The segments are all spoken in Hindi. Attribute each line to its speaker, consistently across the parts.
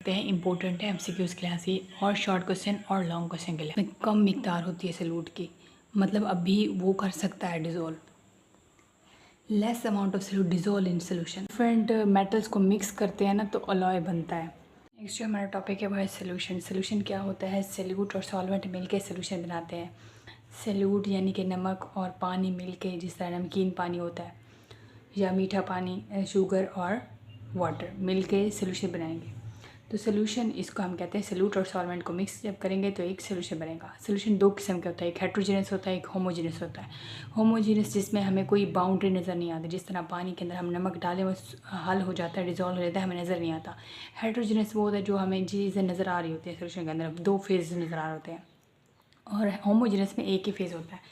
Speaker 1: हैं इंपॉर्टेंट है एमसीक्यूज़ के लिहाज से और शॉर्ट क्वेश्चन और लॉन्ग क्वेश्चन के लिए कम मिकदार होती है सॉल्यूट की, मतलब अभी वो कर सकता है dissolve. Less amount of solute dissolve in solution. Different metals को मिक्स करते हैं ना तो अलॉय बनता है। नेक्स्ट जो हमारा टॉपिक है वो है सोल्यूशन। सोल्यूशन क्या होता है? सॉल्यूट और सॉल्वेंट मिलकर सोल्यूशन बनाते हैं। सॉल्यूट यानी कि नमक और पानी मिलके, जिस तरह नमकीन पानी होता है या मीठा पानी, शुगर और वाटर मिलके सोल्यूशन बनाएंगे। तो सोल्यूशन इसको हम कहते हैं सॉल्यूट और सॉल्वेंट को मिक्स जब करेंगे तो एक सोल्यूशन बनेगा। सोल्यूशन दो किस्म का होता है, एक हेट्रोजेनस होता है, एक होमोजेनस होता है। होमोजेनस जिसमें हमें कोई बाउंड्री नज़र नहीं आती, जिस तरह पानी के अंदर हम नमक डालें वो हल हो जाता है, डिजॉल्व हो जाता है, हमें नज़र नहीं आता। हेट्रोजेनस वो होता है जो हमें चीज़ें नज़र आ रही होती है सोल्यूशन के अंदर, दो फेज नज़र आ रहे होते हैं, और होमोजेनस में एक ही फेज होता है।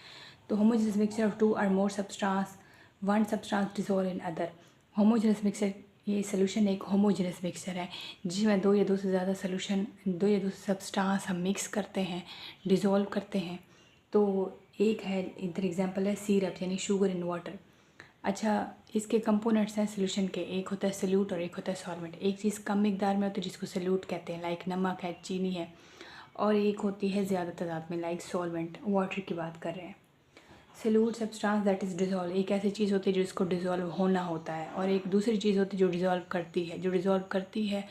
Speaker 1: तो होमोजेनस मिक्सचर ऑफ टू और more substance, one substance dissolve in other. Homogeneous mixture, ये सोल्यूशन एक होमोजेनस मिक्सचर है जिसमें दो या दो से ज़्यादा सोल्यूशन, दो या दो सब्सटेंस हम मिक्स करते हैं, डिसॉल्व करते हैं। तो एक है, इधर एग्जांपल है सिरप यानी शुगर इन वाटर। अच्छा, इसके कंपोनेंट्स हैं सोल्यूशन के, एक होता है सॉल्यूट और एक होता है सॉल्वेंट। एक चीज़ कम मिकदार में होती है जिसको सॉल्यूट कहते हैं, लाइक नमक है, चीनी है, और एक होती है ज़्यादा तादाद में, लाइक सॉल्वेंट, वाटर की बात कर रहे हैं। Solute substance that is dissolve, एक ऐसी चीज़ होती है जिसको डिज़ोल्व होना होता है, और एक दूसरी चीज़ होती है जो डिज़ोल्व करती है। जो डिज़ोल्व करती है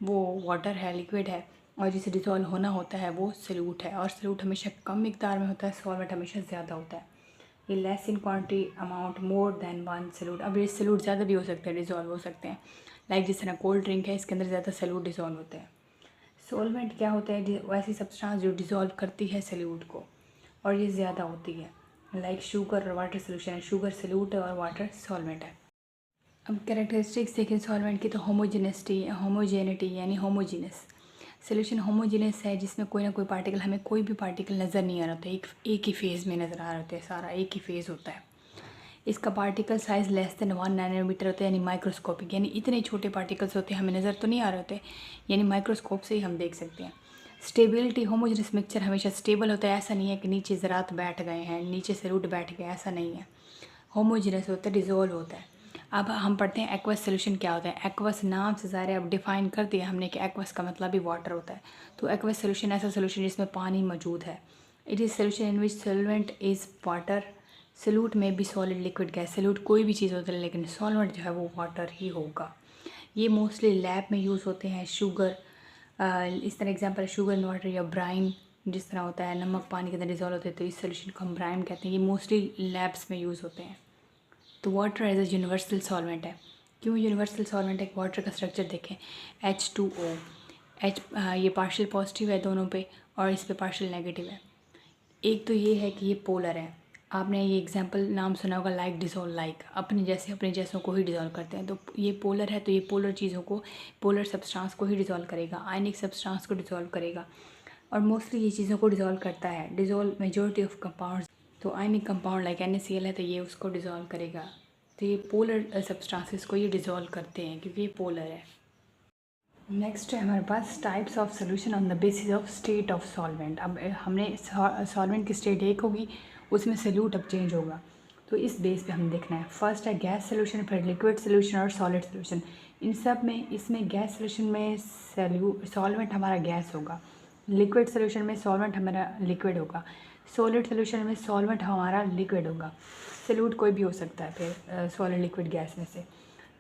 Speaker 1: वो वाटर है, लिक्विड है, और जिसे डिज़ोल्व होना होता है वो सॉल्यूट है। और सॉल्यूट हमेशा कम मिकदार में होता है, सॉल्वेंट हमेशा ज़्यादा होता है। ये less in quantity amount more than one solute. अब ये सॉल्यूट ज़्यादा भी हो सकते हैं, डिज़ोल्व हो सकते हैं, लाइक जिस तरह कोल्ड ड्रिंक है, इसके अंदर ज़्यादा सॉल्यूट डिज़ोल्व होते हैं। सॉल्वेंट क्या होता है? वैसी सब्सटेंस जो डिज़ोल्व करती है सॉल्यूट को, और ये ज़्यादा होती है, लाइक शुगर और वाटर सोल्यूशन है, शुगर सॉल्यूट है और वाटर सॉल्वेंट है। अब कैरेक्टरिस्टिक्स देखें सॉल्वेंट की, तो होमोजेनिटी यानी होमोजीनस। सोल्यूशन होमोजीनस है जिसमें कोई ना कोई पार्टिकल, हमें कोई भी पार्टिकल नज़र नहीं आ रहा होता, एक ही फेज़ में नज़र आ रहा होता है, सारा एक ही फेज़ होता है। इसका particle size less than 1 nanometre होता है, यानी माइक्रोस्कोपिक, यानी इतने छोटे पार्टिकल्स होते हैं, हमें नज़र तो नहीं आ रहे होते, यानी माइक्रोस्कोप से ही हम देख सकते हैं। स्टेबिलिटी, होमोजेनस मिक्सचर हमेशा स्टेबल होता है, ऐसा नहीं है कि नीचे ज़रात बैठ गए हैं, नीचे से रूट बैठ गए, ऐसा नहीं है। होमोजेनस होता है, डिज़ोल्व होता है। अब हम पढ़ते हैं एक्वस सोल्यूशन क्या होता है। एक्वस नाम से ज़ाहिर है, अब डिफ़ाइन कर दिया हमने कि एक्वस का मतलब भी वाटर होता है। तो एक्वस सोल्यूशन ऐसा सोल्यूशन जिसमें पानी मौजूद है। It is solution in which solvent is water. Solute में भी सॉलिड, लिक्विड, गैस, सॉल्यूट कोई भी चीज़ होती है, लेकिन सॉल्वेंट जो है वो वाटर ही होगा। ये मोस्टली लैब में यूज़ होते हैं। शुगर, इस तरह एग्जांपल है शुगर इन वाटर, या ब्राइन जिस तरह होता है, नमक पानी के अंदर डिज़ोल्व होते हैं, तो इस सोल्यूशन को हम ब्राइन कहते हैं। ये मोस्टली लैब्स में यूज़ होते हैं। तो water as a universal solvent है। क्यों यूनिवर्सल सॉल्वेंट है? वाटर का स्ट्रक्चर देखें, H2O, ये पार्शियल पॉजिटिव है दोनों पे, और इस पे पार्शियल नेगेटिव है। एक तो ये है कि ये पोलर है। आपने ये एग्जांपल नाम सुना होगा, लाइक डिज़ोल्व, लाइक अपने जैसों को ही डिज़ोल्व करते हैं। तो ये पोलर है, तो ये पोलर चीज़ों को, पोलर सब्सटेंस को ही डिज़ोल्व करेगा, आयनिक सब्सटेंस को डिज़ोल्व करेगा, और मोस्टली ये चीज़ों को डिज़ोल्व करता है। डिज़ोल्व मेजॉरिटी ऑफ कंपाउंड्स, तो आयनिक कंपाउंड लाइक NaCl है, तो ये उसको डिज़ोल्व करेगा। तो ये पोलर सब्सटेंसेस को ये डिज़ोल्व करते हैं क्योंकि ये पोलर है। नेक्स्ट है हमारे पास types of solution on the basis of state of solvent. अब हमने सॉल्वेंट की स्टेट एक होगी, उसमें सॉल्यूट अब चेंज होगा, तो इस बेस पे हमें देखना है। फर्स्ट है गैस सोल्यूशन, फिर लिक्विड सोल्यूशन और सॉलिड सोल्यूशन। इन सब में, इसमें गैस सोल्यूशन में सॉल्वेंट हमारा गैस होगा, लिक्विड सोल्यूशन में सॉल्वेंट हमारा लिक्विड होगा, सॉलिड सोल्यूशन में सॉल्वेंट हमारा लिक्विड होगा। सॉल्यूट कोई भी हो सकता है फिर सॉलिड, लिक्विड, गैस में से।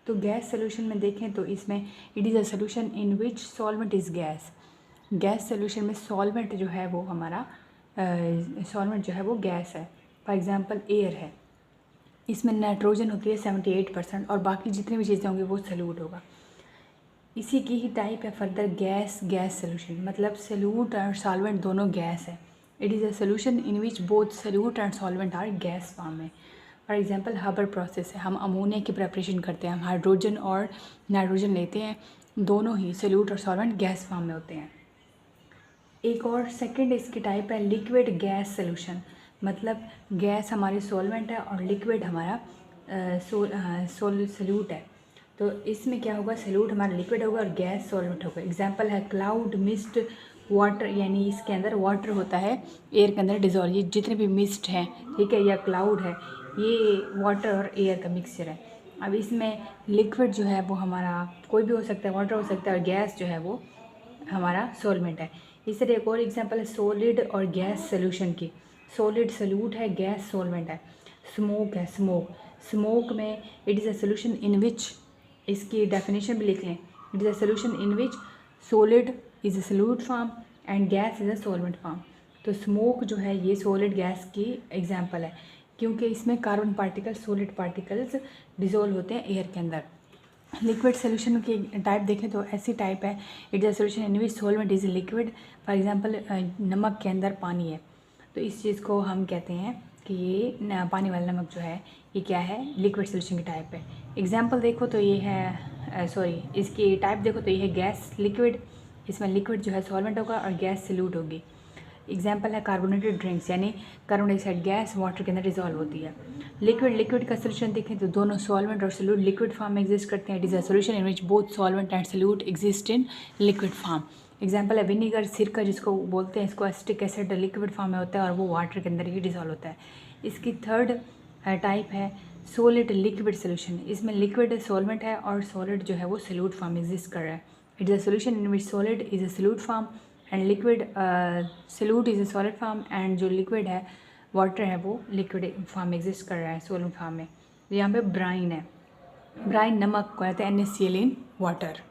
Speaker 1: तो गैस सोल्यूशन में देखें तो इसमें it is a solution in which solvent is gas. Gas solution में सॉल्वेंट जो है वो हमारा सॉल्वेंट जो है वो गैस है। फॉर एग्जांपल एयर है, इसमें नाइट्रोजन होती है 78%, और बाकी जितनी भी चीज़ें होंगी वो सॉल्यूट होगा। इसी की ही टाइप है फर्दर गैस सोल्यूशन, मतलब सॉल्यूट और सॉल्वेंट दोनों गैस है। It is a solution in which both solute and solvent are gas form में। फॉर एग्जांपल हाबर प्रोसेस है, हम अमोनिया की प्रेपरेशन करते हैं, हम हाइड्रोजन और नाइट्रोजन लेते हैं, दोनों ही सॉल्यूट और सॉल्वेंट गैस फॉर्म में होते हैं। एक और सेकंड इसकी टाइप है लिक्विड गैस सोल्यूशन, मतलब गैस हमारी सॉल्वेंट है और लिक्विड हमारा सॉल्यूट है। तो इसमें क्या होगा, सॉल्यूट हमारा लिक्विड होगा और गैस सॉल्वेंट होगा। एग्जांपल है क्लाउड, मिस्ट, वाटर, यानी इसके अंदर वाटर होता है एयर के अंदर डिजॉल्व, ये जितने भी मिस्ट हैं, ठीक है, या क्लाउड है, ये वाटर और एयर का मिक्सचर है। अब इसमें लिक्विड जो है वो हमारा कोई भी हो सकता है, वाटर हो सकता है, और गैस जो है वो हमारा सॉल्वेंट है। इस तरह एक और एग्जांपल है सॉलिड और गैस सोल्यूशन की। सॉलिड सॉल्यूट है, गैस सॉल्वेंट है। स्मोक है, स्मोक में it is a solution in which, इसकी डेफिनेशन भी लिख लें, it is a solution in which solid is a solute form and gas is a solvent form. तो स्मोक जो है ये सॉलिड गैस की एग्जांपल है, क्योंकि इसमें carbon particles, solid particles dissolve होते हैं एयर के अंदर। लिक्विड सोल्यूशन की टाइप देखें तो ऐसी टाइप है, it is a solution in which solvent is liquid. For example नमक के अंदर पानी है, तो इस चीज़ को हम कहते हैं कि ये पानी वाला नमक जो है ये क्या है, लिक्विड सोल्यूशन की टाइप है। एग्जांपल देखो तो ये है इसकी टाइप देखो तो ये है गैस लिक्विड, इसमें लिक्विड जो है सॉल्वेंट होगा और गैस सॉल्यूट होगी। एग्जांपल है कार्बोनेटेड ड्रिंक्स, यानी कार्बन डाइऑक्साइड गैस वाटर के अंदर डिजॉल्व होती है। लिक्विड का सोल्यूशन देखें तो दोनों सॉल्वेंट और सॉल्यूट लिक्विड फॉर्म में एग्जिस्ट करते हैं। It is a solution in which both solvent and solute exist in liquid form. Example है विनीगर, सिरका जिसको बोलते हैं, इसको एसिटिक एसिड लिक्विड फॉर्म में होता है और वो वाटर के अंदर ही डिजॉल्व होता है। इसकी थर्ड टाइप है सॉलिड लिक्विड सोल्यूशन, इसमें लिक्विड सॉल्वेंट है और सॉलिड जो है वो सॉल्यूट फॉर्म में एग्जिस्ट कर रहा है। It is a solution in which solid is a solute form and liquid solute is a solid form, and जो लिक्विड है वाटर है वो लिक्विड फॉर्म में एग्जिस्ट कर रहा है, सॉलिड फॉर्म में। तो यहाँ पे ब्राइन है, ब्राइन नमक को कहते हैं NaCl इन वाटर।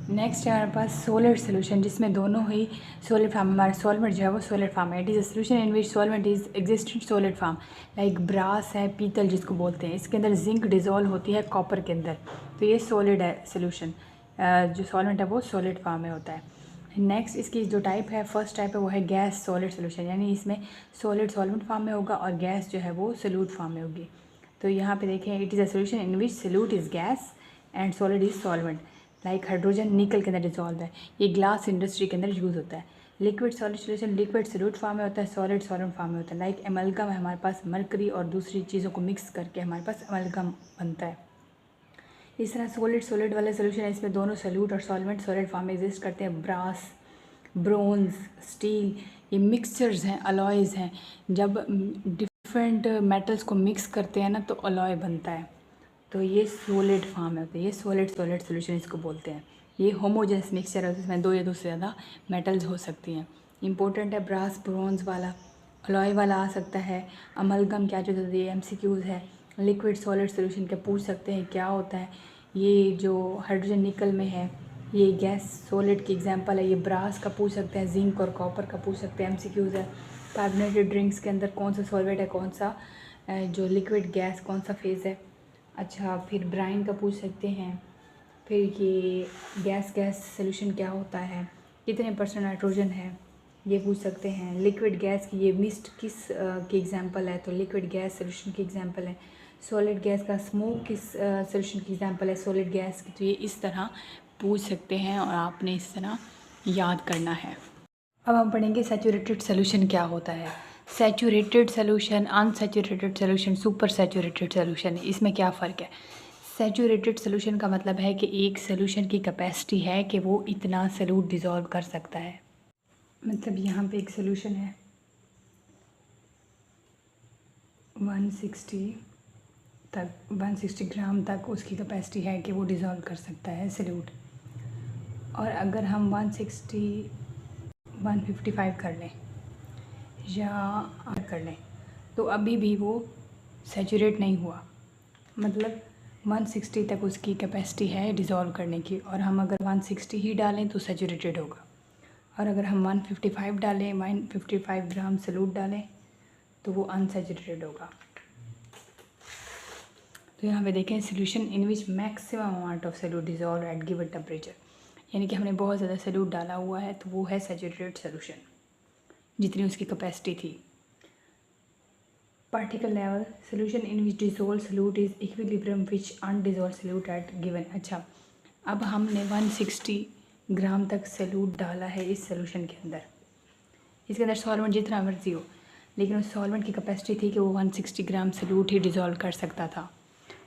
Speaker 1: नेक्स्ट है हमारे पास सॉलिड सोल्यूशन, जिसमें दोनों ही सॉलिड फॉर्म, हमारा सॉल्वेंट जो है वो सॉलिड फॉर्म है। It is a solution in which solvent is exist in solid form, like brass है, पीतल जिसको बोलते हैं, इसके अंदर जिंक डिजॉल्व होती है कॉपर के अंदर, तो ये सॉलिड है सोल्यूशन, जो सॉल्वेंट है वो सॉलिड फॉर्म में होता है। नेक्स्ट इसकी जो टाइप है, फर्स्ट टाइप है वो है गैस सॉलिड सोल्यूशन, यानी इसमें सॉलिड सॉल्वेंट फॉर्म में होगा और गैस जो है वो सॉल्यूट फॉर्म में होगी। तो यहाँ पे देखें, it is a solution in which solute is gas and solid is solvent, like hydrogen निकल के अंदर डिजॉल्व है, ये ग्लास इंडस्ट्री के अंदर यूज़ होता है। Liquid solid solution liquid solute form में होता है, सॉलिड सॉल्वेंट फॉर्म में होता है, लाइक एमल्गम है, हमारे पास मरकरी और दूसरी चीज़ों को मिक्स करके हमारे पास एमल्गम बनता है। इस तरह सॉलिड वाला सोल्यूशन है, इसमें दोनों सॉल्यूट और सॉल्वेंट सॉलिड फॉर्म में एग्जिस्ट करते हैं। ब्रास, ब्रोंज, स्टील, ये मिक्सचर्स हैं, अलॉयज़ हैं, जब डिफरेंट मेटल्स को मिक्स करते हैं ना तो अलॉय बनता है, तो ये सॉलिड फॉर्म है, ये सॉलिड सोल्यूशन इसको बोलते हैं। ये होमोजेनस मिक्सचर है, जिसमें दो या दो से ज़्यादा मेटल्स हो सकती हैं। इंपॉर्टेंट है ब्रास ब्रोंज वाला, अलॉय वाला आ सकता है। अमलगम क्या जो ये MCQs है, लिक्विड सॉलिड सोल्यूशन के पूछ सकते हैं क्या होता है। ये जो हाइड्रोजन निकल में है ये गैस सॉलिड की एग्जांपल है। ये ब्रास का पूछ सकते हैं, जिंक और कॉपर का पूछ सकते हैं, MCQs है। कार्बोनेटेड ड्रिंक्स के अंदर कौन सा सॉल्वेंट है, कौन सा जो लिक्विड गैस कौन सा फेज़ है। अच्छा, फिर ब्राइन का पूछ सकते हैं। फिर ये गैस सोल्यूशन क्या होता है, कितने % नाइट्रोजन है, ये पूछ सकते हैं। लिक्विड गैस की ये मिस्ट किस की एग्जांपल है, तो लिक्विड गैस सोल्यूशन की एग्जांपल है। सॉलिड गैस का स्मोक किस सोल्यूशन की एग्जांपल है, सॉलिड गैस की। तो ये इस तरह पूछ सकते हैं और आपने इस तरह याद करना है। अब हम पढ़ेंगे सैचुरेटेड सोल्यूशन क्या होता है। Saturated solution, unsaturated solution, super saturated solution, इसमें क्या फ़र्क है। सैचुरेटेड सोल्यूशन का मतलब है कि एक सोल्यूशन की कैपेसिटी है कि वो इतना सॉल्यूट डिज़ोल्व कर सकता है। मतलब यहाँ पे एक सोल्यूशन है 160 ग्राम तक उसकी कैपेसिटी है कि वो डिज़ोल्व कर सकता है सॉल्यूट, और अगर हम 155 कर लें या कर लें तो अभी भी वो सैचुरेट नहीं हुआ। मतलब 160 तक उसकी कैपेसिटी है डिज़ोल्व करने की, और हम अगर 160 ही डालें तो सैचुरेटेड होगा, और अगर हम 155 डालें, 155 ग्राम सॉल्यूट डालें तो वो अनसैचुरेटेड होगा। तो यहाँ पे देखें, solution in which maximum amount of solute dissolve at given temperature, यानी कि हमने बहुत ज़्यादा सॉल्यूट डाला हुआ है तो वो है सैचुरेटेड सोल्यूशन, जितनी उसकी कैपेसिटी थी। Particle level solution in which dissolve solute is equilibrium which undissolve solute at given. अच्छा, अब हमने 160 ग्राम तक सॉल्यूट डाला है इस सोल्यूशन के अंदर, इसके अंदर सॉल्वेंट जितना मर्जी हो, लेकिन उस सॉल्वेंट की कैपेसिटी थी कि वो 160 ग्राम सॉल्यूट ही डिज़ोल्व कर सकता था,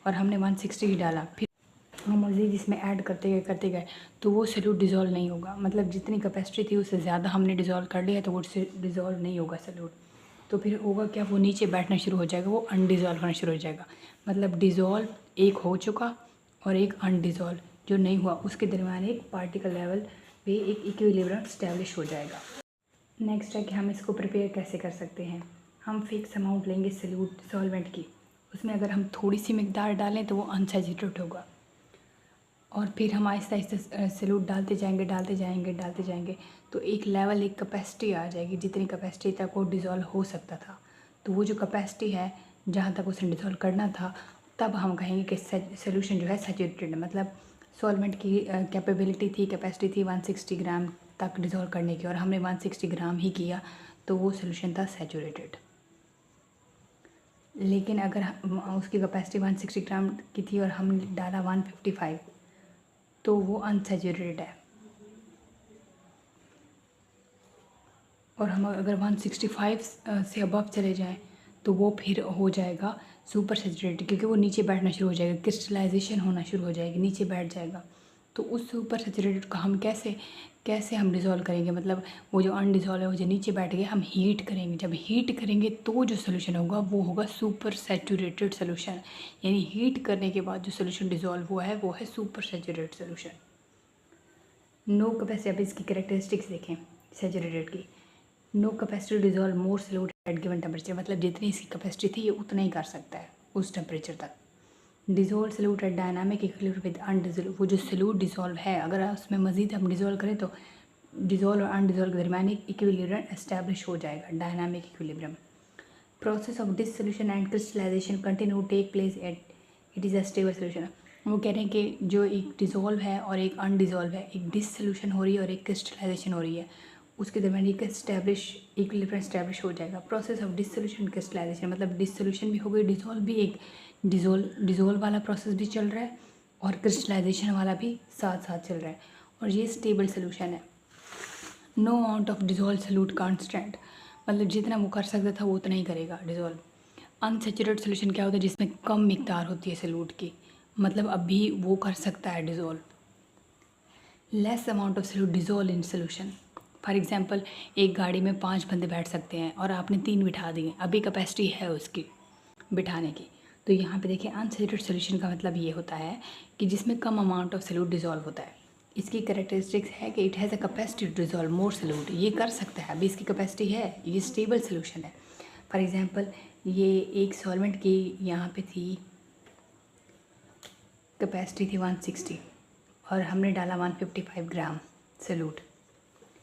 Speaker 1: और हमने 160 ही डाला। फिर हम मज़ीद इसमें ऐड करते गए तो वो सॉल्यूट डिज़ोल्व नहीं होगा। मतलब जितनी कैपेसिटी थी उससे ज़्यादा हमने डिज़ोल्व कर लिया तो वो डिज़ोल्व नहीं होगा सॉल्यूट। तो फिर होगा क्या, वो नीचे बैठना शुरू हो जाएगा, वो अनडिज़ोल्व होना शुरू हो जाएगा। मतलब डिज़ोल्व एक हो चुका और एक अनडिज़ोल्व जो नहीं हुआ, उसके दरमियान एक पार्टिकल लेवल वे एक इक्विलिब्रियम स्टैब्लिश हो जाएगा। नेक्स्ट है कि हम इसको प्रिपेयर कैसे कर सकते हैं। हम फिक्स अमाउंट लेंगे सॉल्यूट सॉल्वेंट की, उसमें अगर हम थोड़ी सी मिकदार डालें तो वो अनसैचुरेटेड होगा, और फिर हम आहिस्ता आहिस्ता सॉल्यूट डालते जाएंगे तो एक लेवल, एक कैपेसिटी आ जाएगी जितनी कैपेसिटी तक वो डिज़ोल्व हो सकता था। तो वो जो कैपेसिटी है जहाँ तक उसे डिज़ोल्व करना था, तब हम कहेंगे कि सोल्यूशन जो है सैचुरेटेड है। मतलब सॉल्वेंट की कैपेसिटी थी 160 ग्राम तक डिज़ोल्व करने की, और हमने 160 ग्राम ही किया, तो वो सोल्यूशन था सैचुरेटेड। लेकिन अगर उसकी कैपेसिटी 160 ग्राम की थी और हमने डाला 155, तो वो अनसैचुरेटेड है। और हम अगर 165 से अबव चले जाएं तो वो फिर हो जाएगा सुपर सैचुरेटेड, क्योंकि वो नीचे बैठना शुरू हो जाएगा, क्रिस्टलाइजेशन होना शुरू हो जाएगी, नीचे बैठ जाएगा। तो उस सुपर सैचुरेटेड को हम कैसे हम डिज़ोल्व करेंगे। मतलब वो जो अनडिज़ोल्व है, वो जो नीचे बैठ गया, हम हीट करेंगे। जब हीट करेंगे तो जो सोल्यूशन होगा वो होगा सुपर सैचुरेटेड सोल्यूशन। यानी हीट करने के बाद जो सोल्यूशन डिज़ोल्व हुआ है वो है super saturated solution. No capacity, अब इसकी कैरेक्टरिस्टिक्स देखें सैचुरेटेड की। No capacity dissolve more solute at given temperature, मतलब जितनी इसकी कैपेसिटी थी ये उतना ही कर सकता है उस टेम्परेचर तक। Dissolve solute at dynamic equilibrium with undissolve, वो जो सॉल्यूट डिज़ोल्व है अगर उसमें मज़ीद हम डिज़ोल्व करें तो डिज़ोल्व और अनडिज़ोल्व के दरमियान एक इक्विलिब्रियम एस्टैब्लिश हो जाएगा, dynamic equilibrium. Process of dissolution and crystallisation continue take place at it is a stable solution. वो कह रहे हैं कि जो एक डिज़ोल्व है और एक अनडिज़ोल्व है, एक डिसोल्यूशन हो रही है और एक क्रिस्टलाइजेशन हो रही है, उसके दरमियान एक इक्विलिब्रियम एस्टैब्लिश हो जाएगा। प्रोसेस ऑफ डिसोल्यूशन क्रिस्टलाइजेशन, मतलब डिसोल्यूशन भी हो गई, डिज़ोल्व भी, एक डिज़ोल्व वाला प्रोसेस भी चल रहा है और क्रिस्टलाइजेशन वाला भी साथ साथ चल रहा है, और ये स्टेबल सोल्यूशन है। No amount of dissolve solute constant, मतलब जितना वो कर सकता था वो उतना ही करेगा डिज़ोल्व। अनसैचुरेटेड सोल्यूशन क्या होता है, जिसमें कम मिकदार होती है सॉल्यूट की, मतलब अभी वो कर सकता है dissolve. Less amount of solute dissolve in solution. For example, एक गाड़ी में 5 बंदे बैठ सकते हैं और आपने 3 बिठा दिए, अभी कैपेसिटी है उसकी बिठाने की। तो यहाँ पे देखिए अनसैचुरेटेड सोल्यूशन का मतलब ये होता है कि जिसमें कम अमाउंट ऑफ सॉल्यूट डिज़ोल्व होता है। इसकी कैरेक्टरिस्टिक्स है कि it has a capacity to dissolve more solute, ये कर सकता है, अभी इसकी कैपेसिटी है, ये स्टेबल सोल्यूशन है। फॉर एग्जांपल, ये एक सॉल्वेंट की यहाँ पे थी कैपेसिटी थी 160 और हमने डाला 155 ग्राम सॉल्यूट,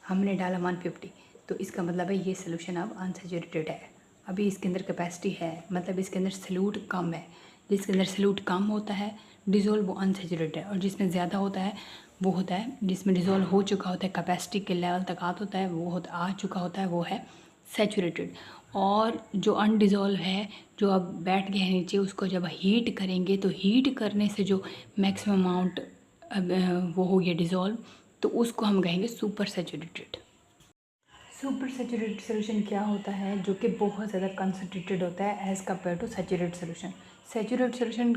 Speaker 1: हमने डाला 150, तो इसका मतलब है ये सोल्यूशन अब अनसैचुरेटेड है। अभी इसके अंदर कैपेसिटी है, मतलब इसके अंदर सॉल्यूट कम है। जिसके अंदर सॉल्यूट कम होता है डिज़ोल्व, वो अनसैचुरेटेड है, और जिसमें ज़्यादा होता है वो होता है जिसमें डिज़ोल्व हो चुका होता है, कैपेसिटी के लेवल तक होता है, वो आ चुका होता है, वो है सैचुरेटेड। और जो अनडिज़ोल्व है, जो अब बैठ गया है नीचे, उसको जब हीट करेंगे तो हीट करने से जो मैक्सिमम अमाउंट वो हो गया डिज़ोल्व, तो उसको हम कहेंगे super saturated. Super saturated solution क्या होता है, जो कि बहुत ज़्यादा कंसनट्रेटेड होता है as compare to saturated solution. Saturated solution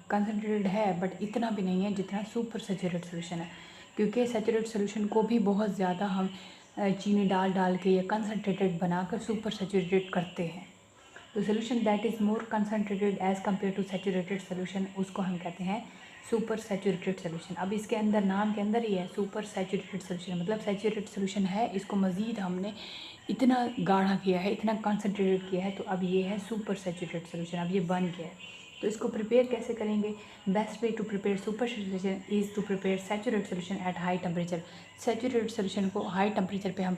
Speaker 1: concentrated है बट इतना भी नहीं है जितना सुपर सैचुरेटेड सोल्यूशन है, क्योंकि सैचुरेटेड सोल्यूशन को भी बहुत ज़्यादा हम चीनी डाल के या कंसनट्रेटेड बनाकर सुपर सैचुरेटेड करते हैं। तो solution that is more concentrated as compare to saturated solution, उसको हम कहते हैं सुपर सैचुरेटेड सोल्यूशन। अब इसके अंदर, नाम के अंदर ही है सुपर सैचुरेटेड सोल्यूशन, मतलब सैचुरेटेड सोल्यूशन है, इसको मज़ीद हमने इतना गाढ़ा किया है, इतना कंसनट्रेटेड किया है, तो अब ये है सुपर सैचुरेटेड सोल्यूशन, अब ये बन गया है। तो इसको प्रिपेयर कैसे करेंगे। Best way to prepare super saturation is to prepare saturated solution at high temperature. Saturated solution को हाई टेम्परेचर पे हम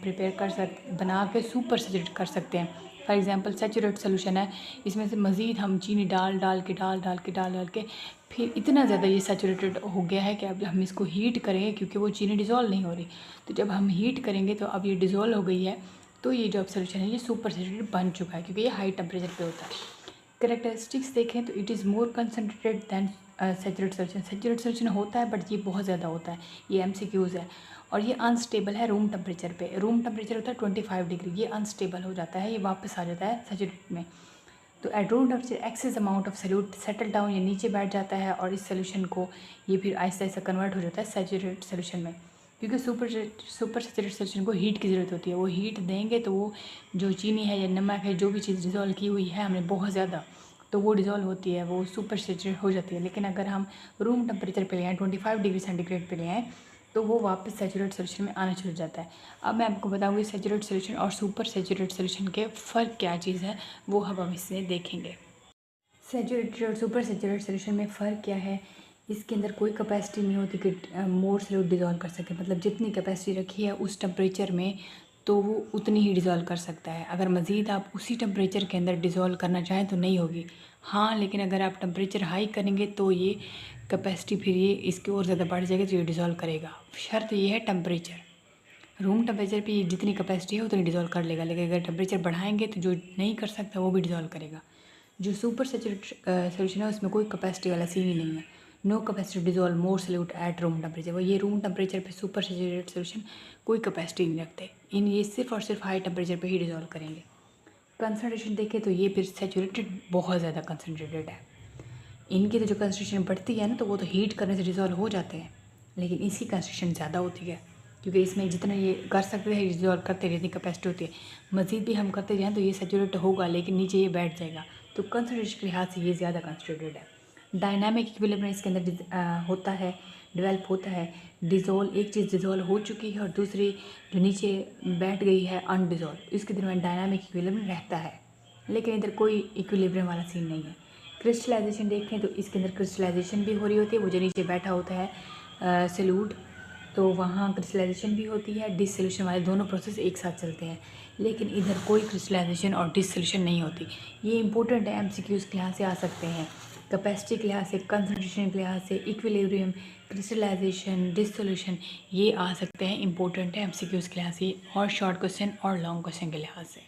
Speaker 1: बना के सुपर सैचुरेट कर सकते हैं। फॉर एग्जांपल, सैचुरेटेड सोल्यूशन है, इसमें से मज़ीद हम चीनी डाल के फिर इतना ज़्यादा ये सैचुरेटेड हो गया है कि अब हम इसको हीट करेंगे, क्योंकि वो चीनी डिज़ोल्व नहीं हो रही। तो जब हम हीट करेंगे तो अब ये डिज़ोल्व हो गई है, तो ये जो अब सोल्यूशन है ये सुपर सैचुरेटेड बन चुका है, क्योंकि ये हाई टेम्परेचर पे होता है। कैरेक्टरिस्टिक्स देखें तो it is more concentrated than saturated solution. Saturated solution होता है बट ये बहुत ज़्यादा होता है, ये MCQs है। और ये अनस्टेबल है रूम टेम्परेचर पे, रूम टेम्परेचर होता है 25 डिग्री, ये अनस्टेबल हो जाता है, ये वापस आ जाता है सैचुरेटेड में। तो eight room temperature excess amount of solute settle down, ये नीचे बैठ जाता है, और इस सोल्यूशन को ये फिर आहिस्ता आहिस्ता कन्वर्ट हो जाता है सैचुरेटेड सोल्यूशन में, क्योंकि सुपर सैचुरेटेड सोल्यूशन को हीट की ज़रूरत होती है। वो हीट देंगे तो वो जो चीनी है या नमक है, जो भी चीज़ डिज़ोल्व की हुई है हमने बहुत ज़्यादा, तो वो डिज़ोल्व होती है, वो सुपर सैचुरेटेड हो जाती है। लेकिन अगर हम रूम टेम्परेचर पे ले आएँ, 25 डिग्री सेंटीग्रेड पे ले आएँ, तो वो वापस सैचुरेट सोल्यूशन में आना शुरू हो जाता है। अब मैं आपको बताऊंगी सैचुरेट सोल्यूशन और सुपर सैचुरेट सोल्यूशन के फ़र्क क्या चीज़ है, वो हम इसमें देखेंगे। सैचुरेटेड और सुपर सैचुरेट सोल्यूशन में फ़र्क क्या है, इसके अंदर कोई कैपेसिटी नहीं होती कि मोर सॉल्यूट डिज़ोल्व कर सके। मतलब जितनी कैपेसिटी रखी है उस टेम्परेचर में तो वो उतनी ही डिज़ोल्व कर सकता है। अगर मज़ीद आप उसी टेम्परेचर के अंदर डिज़ोल्व करना चाहें तो नहीं होगी। हाँ, लेकिन अगर आप टेम्परेचर हाई करेंगे तो ये कैपेसिटी फिर ये इसकी और ज़्यादा बढ़ जाएगी, तो ये डिज़ोल्व करेगा। शर्त ये है टेम्परेचर। रूम टेम्परेचर पे जितनी कैपेसिटी है उतनी डिज़ोल्व कर लेगा, लेकिन अगर टेम्परेचर बढ़ाएंगे तो जो नहीं कर सकता वो भी डिज़ोल्व करेगा। जो सुपर सैचुरेट सोल्यूशन है उसमें कोई कैपेसिटी वाला सीन ही नहीं है। No capacity dissolve more solute at room temperature. वो ये रूम टेम्परेचर पे सुपर सैचुरेट सोल्यूशन कोई कैपेसिटी नहीं रखते। ये सिर्फ और सिर्फ हाई टेम्परेचर पे ही डिज़ोल्व करेंगे। कंसनट्रेशन देखें तो ये फिर सैचुरेटेड बहुत ज़्यादा कंसनट्रेटेड है। इनकी तो जो कंसनट्रेशन बढ़ती है ना, तो वो तो हीट करने से डिज़ोल्व हो जाते हैं, लेकिन इसकी कंसनट्रेशन ज़्यादा होती है क्योंकि इसमें जितना ये कर सकते हैं डिज़ोल्व करते हैं, जितनी कैपेसिटी होती है। मज़ीद भी हम करते जाएँ तो ये सैचुरेट होगा, लेकिन नीचे ये बैठ जाएगा। तो कंसनट्रेशन के लिहाज से ये ज़्यादा कंसनट्रेटेड है। डायनामिक इक्विलिब्रियम इसके अंदर होता है, डेवलप होता है। डिज़ोल्व एक चीज़ डिज़ोल्व हो चुकी है और दूसरी जो नीचे बैठ गई है अनडिज़ोल्व, इसके दरमियान डायनामिक इक्विलिब्रियम रहता है, लेकिन इधर कोई इक्विलिब्रियम वाला सीन नहीं है। क्रिस्टलाइजेशन देखें तो इसके अंदर क्रिस्टलाइजेशन भी हो रही होती है। वो जो नीचे बैठा होता है सॉल्यूट, तो वहाँ क्रिस्टलाइजेशन भी होती है। डिसोल्यूशन वाले दोनों प्रोसेस एक साथ चलते हैं, लेकिन इधर कोई क्रिस्टलाइजेशन और डिसोल्यूशन नहीं होती। ये इंपॉर्टेंट है, एमसीक्यूज़ के लिहाज से आ सकते हैं। कैपेसिटी के लिहाज से, कंसनट्रेशन के लिहाज से, इक्विलिब्रियम, क्रिस्टलाइजेशन, डिसोल्यूशन, ये आ सकते हैं, इंपॉर्टेंट है एमसीक्यूज़ के लिहाज से और शॉर्ट क्वेश्चन और लॉन्ग क्वेश्चन के लिहाज से।